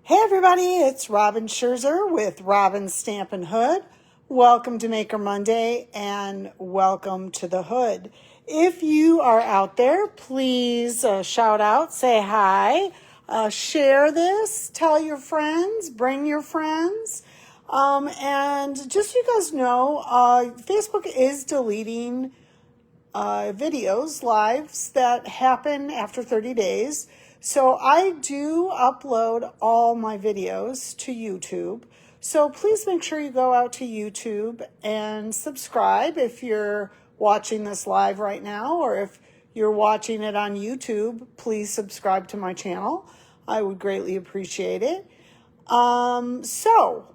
Hey everybody, it's Robin Scherzer with Robin's Stampin' Hood. Welcome to Maker Monday and welcome to the Hood. If you are out there, please shout out, say hi, share this, tell your friends, bring your friends. And just so you guys know, Facebook is deleting videos, lives that happen after 30 days. So I do upload all my videos to YouTube. So please make sure you go out to YouTube and subscribe if you're watching this live right now, or if you're watching it on YouTube, please subscribe to my channel. I would greatly appreciate it. So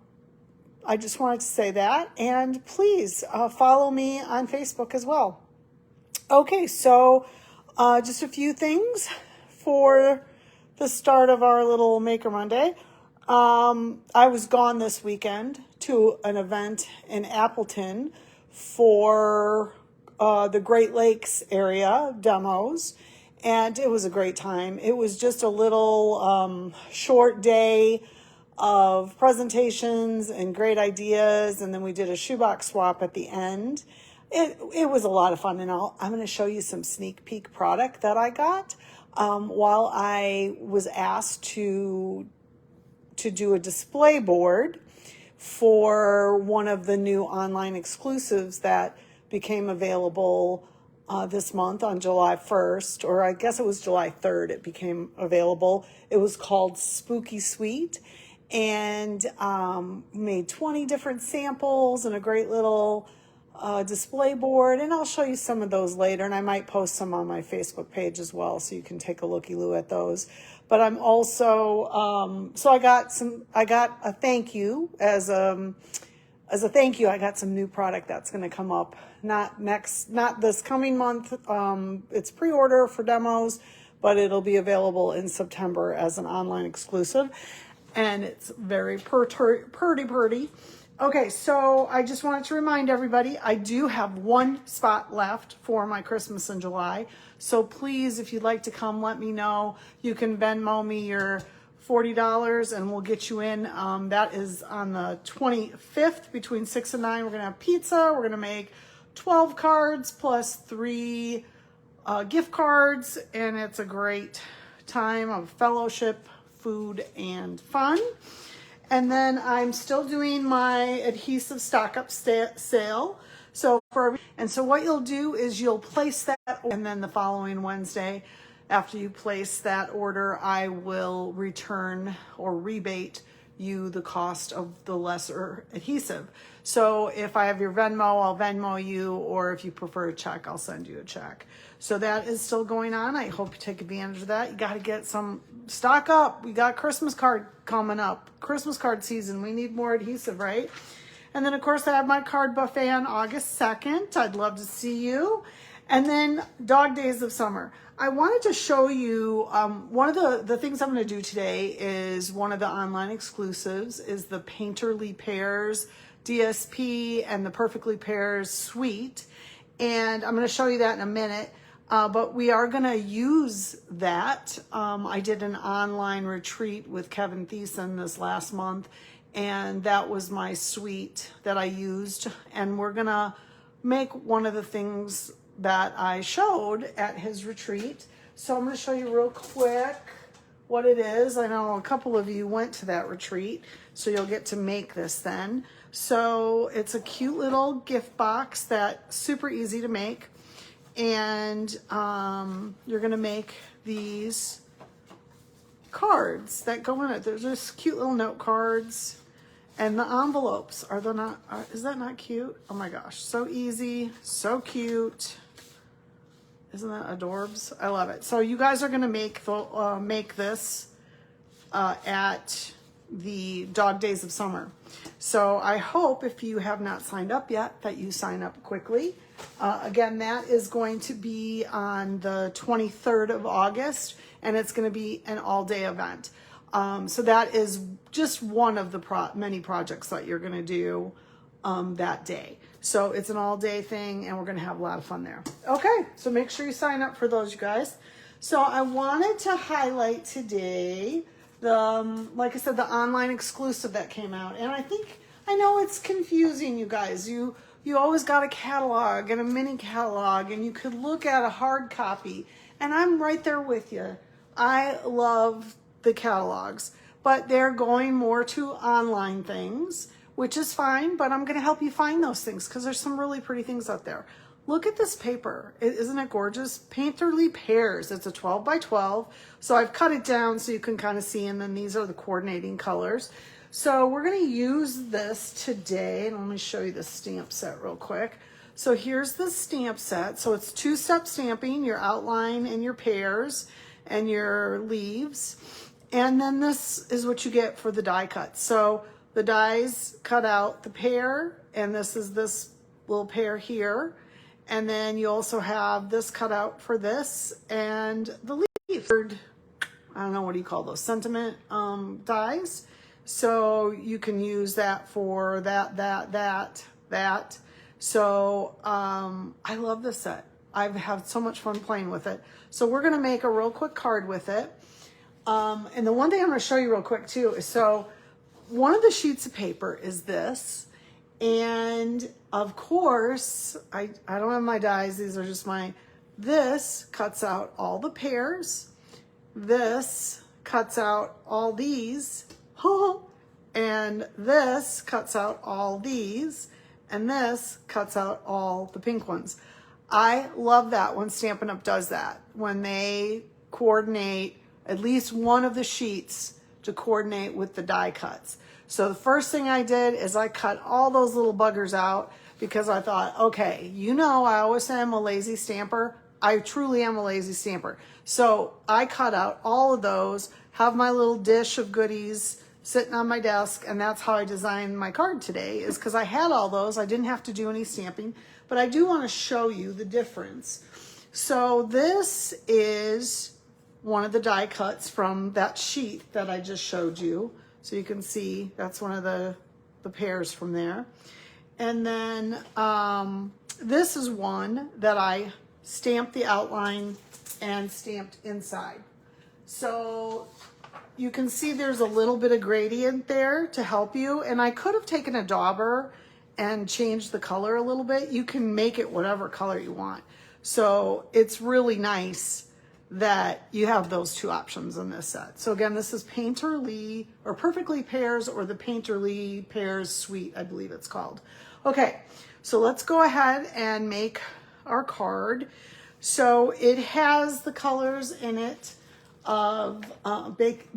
I just wanted to say that, and please follow me on Facebook as well. Okay, so just a few things for the start of our little Maker Monday. I was gone this weekend to an event in Appleton for the Great Lakes area demos, and it was a great time. It was just a little short day of presentations and great ideas, and then we did a shoebox swap at the end. It was a lot of fun, and I'm going to show you some sneak peek product that I got while I was asked to do a display board for one of the new online exclusives that became available this month on July 1st, or I guess it was July 3rd it became available. It was called Spooky Sweet, and made 20 different samples and a great little display board, and I'll show you some of those later, and I might post some on my Facebook page as well, so you can take a looky-loo at those. But I'm also so I got a thank you as a thank you. I got some new product that's going to come up not this coming month. It's pre-order for demos, but it'll be available in September as an online exclusive, and it's very pretty. Okay, so I just wanted to remind everybody, I do have one spot left for my Christmas in July. So please, if you'd like to come, let me know. You can Venmo me your $40 and we'll get you in. That is on the 25th between 6 and 9. We're going to have pizza. We're going to make 12 cards plus 3 gift cards. And it's a great time of fellowship, food, and fun. And then I'm still doing my adhesive stock up sale. So what you'll do is you'll place that, and then the following Wednesday, after you place that order, I will return or rebate you the cost of the lesser adhesive. So if I have your Venmo, I'll Venmo you, or if you prefer a check, I'll send you a check. So that is still going on. I hope you take advantage of that. You got to get some stock up. We got Christmas card coming up, Christmas card season. We need more adhesive, right? And then of course I have my card buffet on August 2nd. I'd love to see you. And then Dog Days of Summer. I wanted to show you one of the things I'm going to do today is one of the online exclusives is the Painterly Pears DSP and the Perfectly Pears Suite. And I'm going to show you that in a minute. But we are going to use that. I did an online retreat with Kevin Thiessen this last month, and that was my suite that I used. And we're going to make one of the things that I showed at his retreat. So I'm going to show you real quick what it is. I know a couple of you went to that retreat, so you'll get to make this then. So it's a cute little gift box that's super easy to make. And you're going to make these cards that go in it. There's just cute little note cards. And the envelopes, is that not cute? Oh my gosh, so easy, so cute. Isn't that adorbs? I love it. So you guys are going to make this at the Dog Days of Summer. So I hope if you have not signed up yet that you sign up quickly. Again, that is going to be on the 23rd of August, and it's going to be an all-day event. So that is just one of the many projects that you're going to do that day. So it's an all-day thing, and we're going to have a lot of fun there. Okay, so make sure you sign up for those, you guys. So I wanted to highlight today like I said, the online exclusive that came out. And I know it's confusing, you guys. You always got a catalog and a mini catalog, and you could look at a hard copy. And I'm right there with you. I love the catalogs, but they're going more to online things, which is fine, but I'm going to help you find those things because there's some really pretty things out there. Look at this paper. Isn't it gorgeous? Painterly Pears. It's a 12 by 12. So I've cut it down so you can kind of see, and then these are the coordinating colors. So we're going to use this today. And let me show you the stamp set real quick. So here's the stamp set. So it's two-step stamping, your outline and your pears and your leaves. And then this is what you get for the die cut. So the dies cut out the pear, and this is this little pear here. And then you also have this cut out for this and the leaf. I don't know, what do you call those? Sentiment dies. So you can use that for that. So I love this set. I've had so much fun playing with it. So we're gonna make a real quick card with it. And the one thing I'm gonna show you real quick too is, so one of the sheets of paper is this. And of course, I don't have my dies. These are just this cuts out all the pears. This cuts out all these. And this cuts out all these. And this cuts out all the pink ones. I love that when Stampin' Up! Does that. When they coordinate at least one of the sheets to coordinate with the die cuts. So the first thing I did is I cut all those little buggers out because I thought, okay, I always say I'm a lazy stamper. I truly am a lazy stamper. So I cut out all of those, have my little dish of goodies sitting on my desk, and that's how I designed my card today, is because I had all those. I didn't have to do any stamping, but I do want to show you the difference. So this is one of the die cuts from that sheet that I just showed you. So you can see that's one of the pears from there. And then this is one that I stamped the outline and stamped inside. So you can see there's a little bit of gradient there to help you. And I could have taken a dauber and changed the color a little bit. You can make it whatever color you want. So it's really nice that you have those two options in this set. So again, this is Painterly or Perfectly Pears, or the Painterly Pears Suite, I believe it's called. Okay, so let's go ahead and make our card. So it has the colors in it of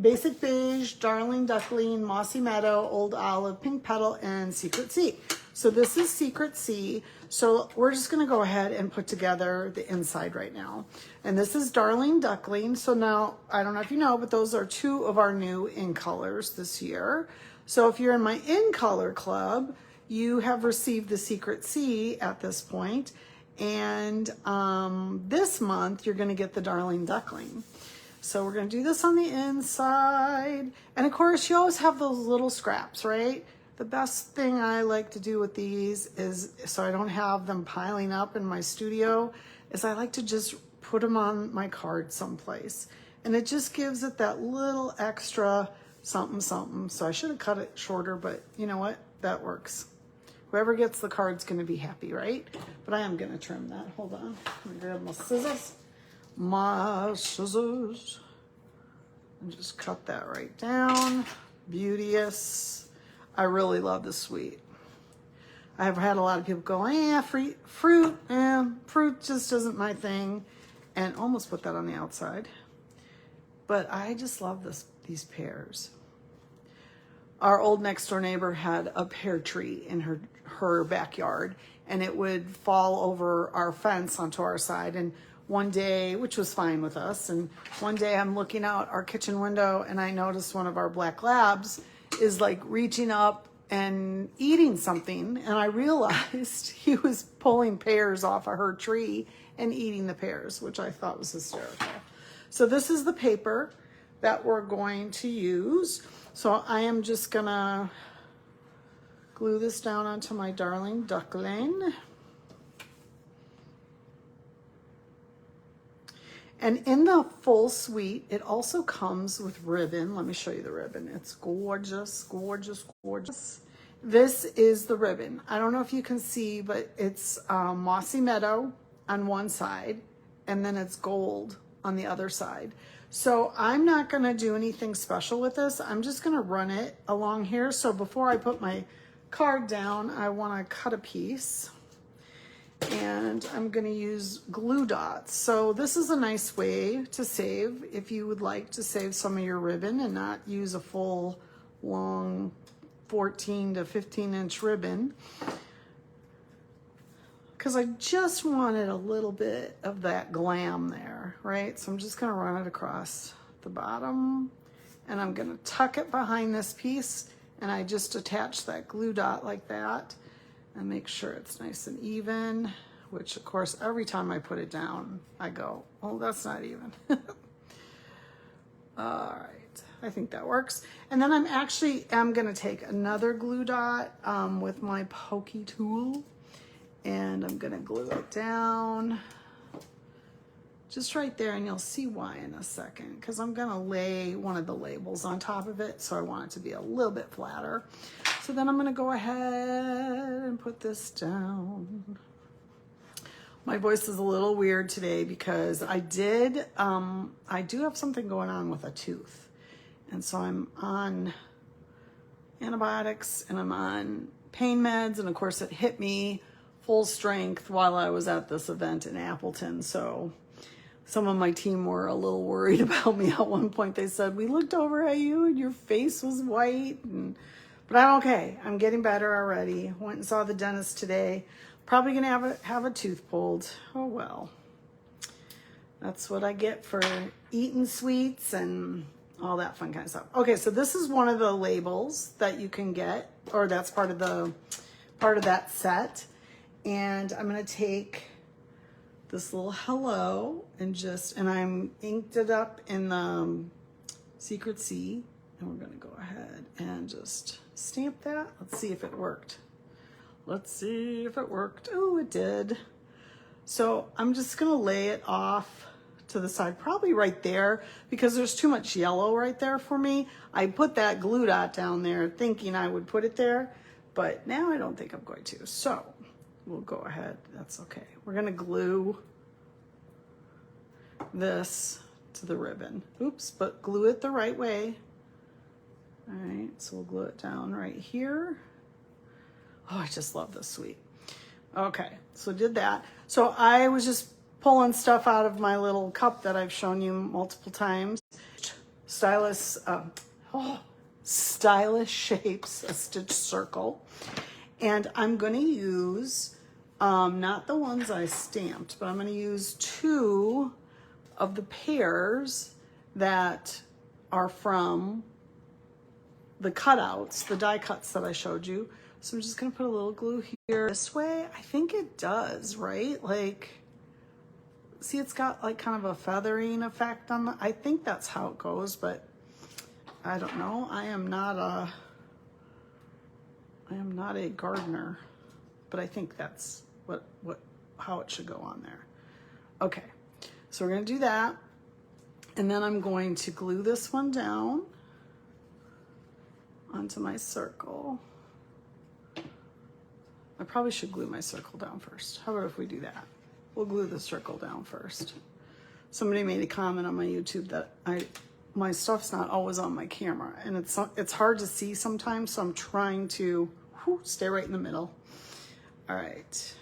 Basic Beige, Darling Duckling, Mossy Meadow, Old Olive, Pink Petal, and Secret Sea. So this is Secret Sea. So we're just gonna go ahead and put together the inside right now. And this is Darling Duckling. So now, I don't know if you know, but those are two of our new in colors this year. So if you're in my in color club, you have received the Secret Sea at this point. And this month, you're gonna get the Darling Duckling. So we're gonna do this on the inside. And of course, you always have those little scraps, right? The best thing I like to do with these is, so I don't have them piling up in my studio, is I like to just put them on my card someplace. And it just gives it that little extra something, something. So I should have cut it shorter, but you know what? That works. Whoever gets the card's gonna be happy, right? But I am gonna trim that. Hold on, let me grab my scissors. And just cut that right down. Beauteous. I really love this suite. I've had a lot of people go, fruit just isn't my thing. And almost put that on the outside. But I just love these pears. Our old next door neighbor had a pear tree in her backyard, and it would fall over our fence onto our side. And one day, which was fine with us, and one day I'm looking out our kitchen window and I noticed one of our black labs is like reaching up and eating something, and I realized he was pulling pears off of her tree and eating the pears, which I thought was hysterical. So this is the paper that we're going to use. So I am just gonna glue this down onto my Darling Duckling. And in the full suite, it also comes with ribbon. Let me show you the ribbon. It's gorgeous, gorgeous, gorgeous. This is the ribbon. I don't know if you can see, but it's Mossy Meadow on one side, and then it's gold on the other side. So I'm not gonna do anything special with this. I'm just gonna run it along here. So before I put my card down, I wanna cut a piece. And I'm gonna use glue dots. So this is a nice way to save if you would like to save some of your ribbon and not use a full long 14 to 15 inch ribbon. Because I just wanted a little bit of that glam there, right? So I'm just gonna run it across the bottom and I'm gonna tuck it behind this piece, and I just attach that glue dot like that and make sure it's nice and even, which of course every time I put it down I go, oh, that's not even. All right, I think that works. And then I'm gonna take another glue dot with my pokey tool, and I'm gonna glue it down just right there, and you'll see why in a second, because I'm gonna lay one of the labels on top of it, so I want it to be a little bit flatter. So then I'm gonna go ahead and put this down. My voice is a little weird today because I do have something going on with a tooth. And so I'm on antibiotics and I'm on pain meds, and of course it hit me full strength while I was at this event in Appleton. So some of my team were a little worried about me at one point. They said, we looked over at you and your face was white. But I'm okay. I'm getting better already. Went and saw the dentist today. Probably gonna have a tooth pulled. Oh well. That's what I get for eating sweets and all that fun kind of stuff. Okay, so this is one of the labels that you can get, or that's part of that set. And I'm gonna take this little hello and I'm inked it up in the Secret C, and we're gonna go ahead and just stamp that. Let's see if it worked. Let's see if it worked. Oh, it did. So I'm just gonna lay it off to the side, probably right there, because there's too much yellow right there for me. I put that glue dot down there thinking I would put it there, but now I don't think I'm going to. So we'll go ahead, that's okay. We're gonna glue this to the ribbon. Oops, but glue it the right way. All right, so we'll glue it down right here. Oh, I just love this suite. Okay, so did that. So I was just pulling stuff out of my little cup that I've shown you multiple times. Stylish Shapes, a stitch circle. And I'm gonna use, not the ones I stamped, but I'm gonna use two of the pairs that are from the cutouts, the die cuts that I showed you. So I'm just gonna put a little glue here. This way, I think it does, right? Like, see, it's got like kind of a feathering effect on the, I think that's how it goes, but I don't know. I am not a gardener, but I think that's how it should go on there. Okay, so we're gonna do that. And then I'm going to glue this one down onto my circle. I probably should glue my circle down first. How about if we do that? We'll glue the circle down first. Somebody made a comment on my YouTube that my stuff's not always on my camera, and it's hard to see sometimes, so I'm trying to stay right in the middle. All right.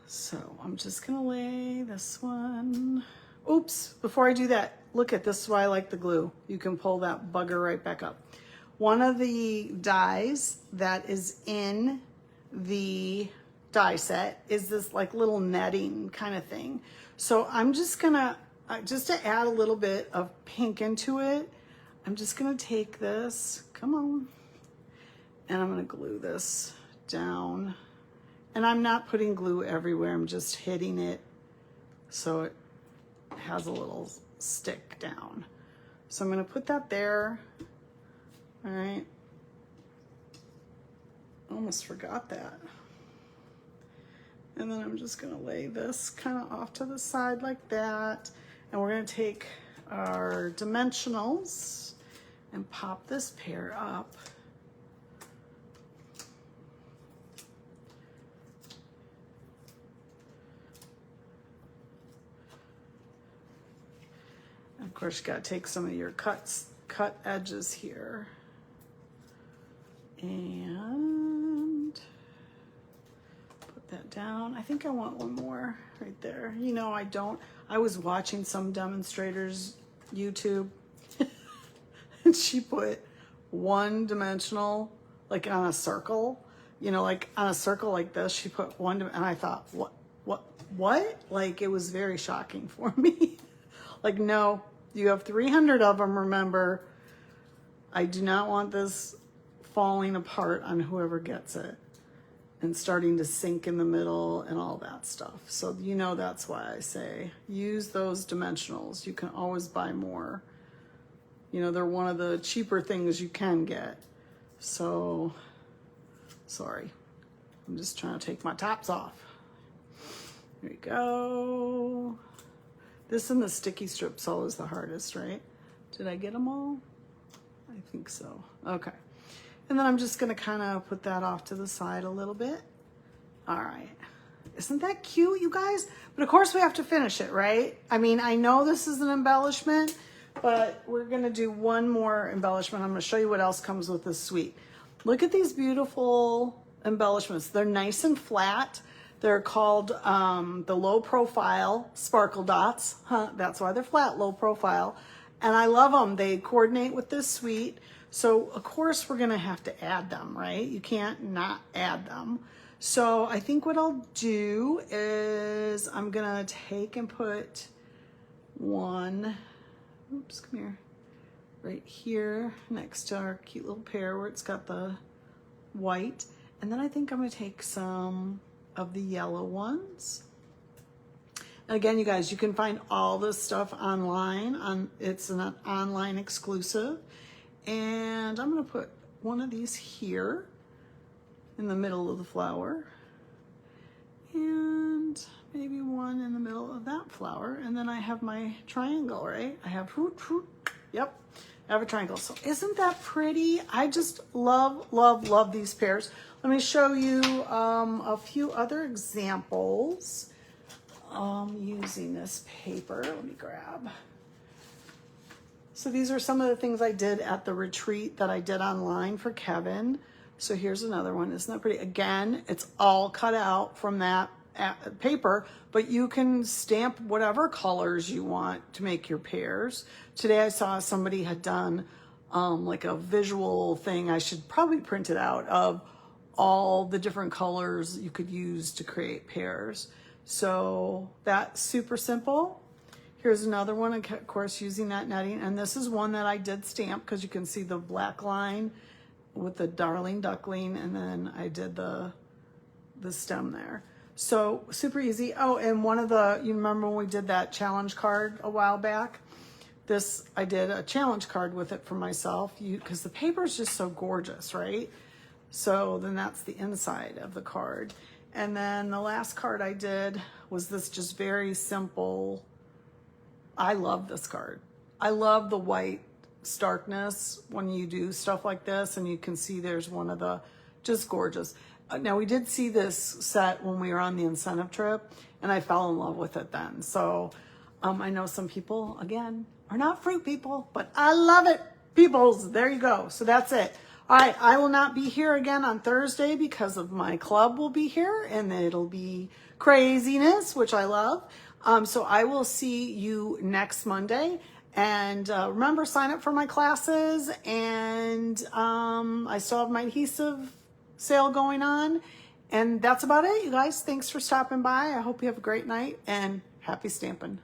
So I'm just gonna lay this one. Oops, before I do that, look at this is why I like the glue. You can pull that bugger right back up. One of the dies that is in the die set is this like little netting kind of thing. So I'm just gonna, just to add a little bit of pink into it, I'm just gonna take this, come on, and I'm gonna glue this down. And I'm not putting glue everywhere, I'm just hitting it so it has a little stick down. So I'm gonna put that there. All right, almost forgot that. And then I'm just gonna lay this kind of off to the side like that. And we're gonna take our dimensionals and pop this pear up. And of course, you gotta take some of your cut edges here. And put that down. I think I want one more right there. You know, I was watching some demonstrators YouTube and she put one dimensional like on a circle, you know, like on a circle like this, she put one, and I thought, what? Like, it was very shocking for me. Like, no, you have 300 of them, remember. I do not want this falling apart on whoever gets it and starting to sink in the middle and all that stuff. So, you know, that's why I say use those dimensionals. You can always buy more. You know, they're one of the cheaper things you can get. So, sorry. I'm just trying to take my tops off. There we go. This and the sticky strip's always the hardest, right? Did I get them all? I think so. Okay. And then I'm just gonna kind of put that off to the side a little bit. All right. Isn't that cute, you guys? But of course we have to finish it, right? I mean, I know this is an embellishment, but we're gonna do one more embellishment. I'm gonna show you what else comes with this suite. Look at these beautiful embellishments. They're nice and flat. They're called the low profile sparkle dots. That's why they're flat, low profile. And I love them. They coordinate with this suite. So of course we're gonna have to add them, right? You can't not add them. So I think what I'll do is I'm gonna take and put one, oops, come here, right here next to our cute little pear where it's got the white. And then I think I'm gonna take some of the yellow ones. And again, you guys, you can find all this stuff online. It's an online exclusive. And I'm gonna put one of these here in the middle of the flower. And maybe one in the middle of that flower. And then I have my triangle, right? I have, yep, I have a triangle. So isn't that pretty? I just love, love, love these pears. Let me show you a few other examples using this paper. Let me grab. So these are some of the things I did at the retreat that I did online for Kevin. So here's another one. Isn't that pretty? Again, it's all cut out from that paper, but you can stamp whatever colors you want to make your pears. Today I saw somebody had done like a visual thing. I should probably print it out of all the different colors you could use to create pears. So that's super simple. Here's another one, of course, using that netting. And this is one that I did stamp because you can see the black line with the darling duckling. And then I did the stem there. So super easy. Oh, and one of the, you remember when we did that challenge card a while back? This, I did a challenge card with it for myself because the paper is just so gorgeous, right? So then that's the inside of the card. And then the last card I did was this just very simple. I love this card. I love the white starkness when you do stuff like this, and you can see there's one of the, just gorgeous. Now we did see this set when we were on the incentive trip, and I fell in love with it then. So I know some people, again, are not fruit people, but I love it, peoples. There you go. So that's it. All right, I will not be here again on Thursday because of my club will be here, and it'll be craziness, which I love. So I will see you next Monday. And remember, sign up for my classes. And I still have my adhesive sale going on. And that's about it, you guys. Thanks for stopping by. I hope you have a great night and happy stamping.